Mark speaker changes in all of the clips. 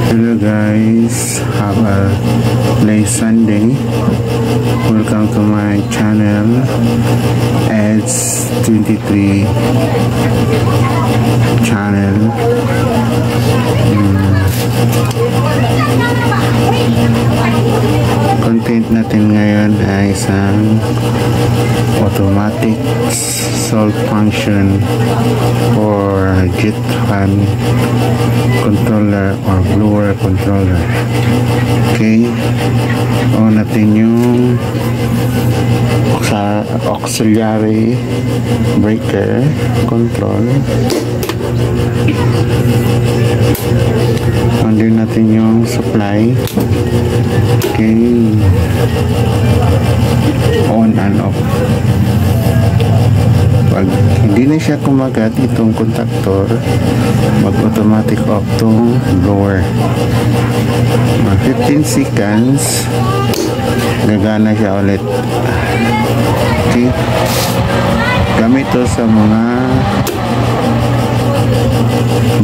Speaker 1: Hello guys, have a nice Sunday. Welcome to my channel, Ed's 23 channel. Content natin ngayon ay isang automatic salt function or jet fan controller or blower controller. Okay, on natin yung auxiliary breaker control. On din natin yung supply. Okay, on and off. Pag hindi na siya kumagat itong contactor, mag-automatic off tong blower. 15 seconds gagana siya ulit. Okay, gamit to sa mga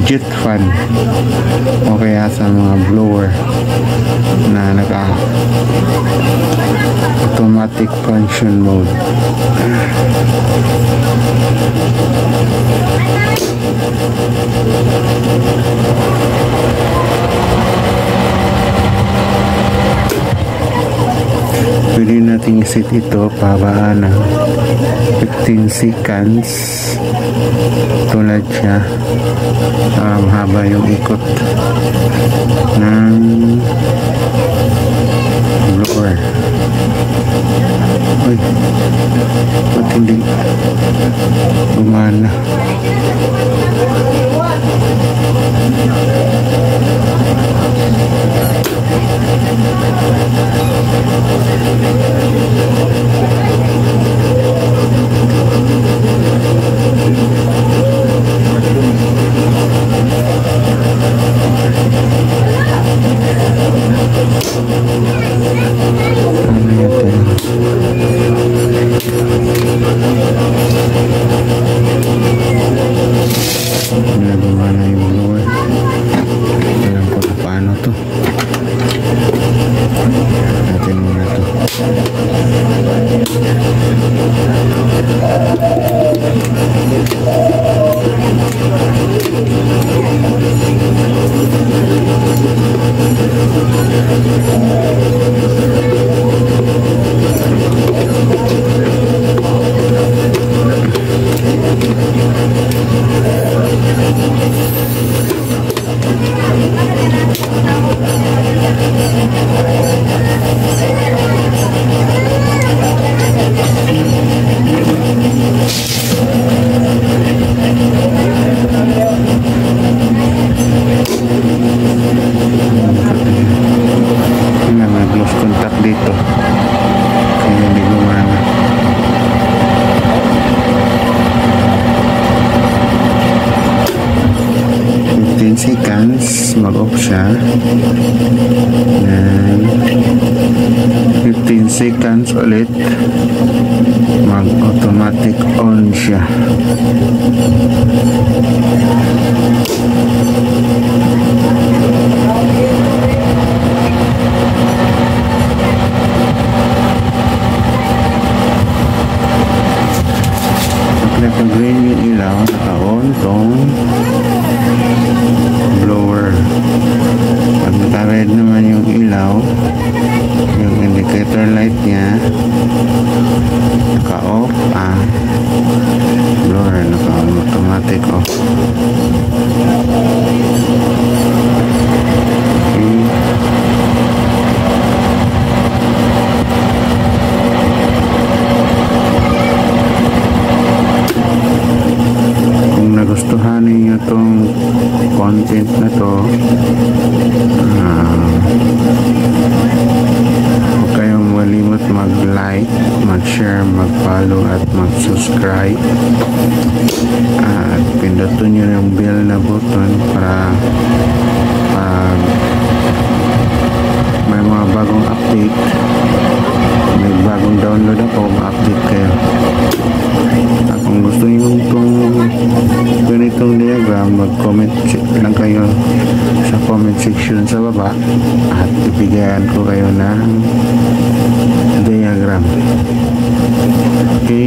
Speaker 1: jet fan o kaya sa mga blower na naka automatic function mode. Pwede natin iset ito para ng 15 seconds tulad siya. Haba yung ikot ng blower. Uy, ba't hindi gumana? Gumana yung blower. Alam ko na paano to. Natin muna to. Nag-lose contact dito kaya hindi gumana. Seconds mag-off siya and 15 seconds ulit mag-automatic on siya. Naka-green yung ilaw, naka-on tong blower. Pag naka-red naman yung ilaw, yung indicator light niya, naka-off, blower naka-automatic off. Kung nagustuhan niyo itong content na to, huwag kayong malimot mag-like, mag-share, mag-follow at mag-subscribe at pindutin nyo yung bell na button para pag may mga bagong update, may bagong download ako, ma-update kayo. At kung gusto nyo itong ganitong diagram, mag-comment lang kayo sa comment comment section sa baba at ibigyan ko kayo ng diagram. Okay.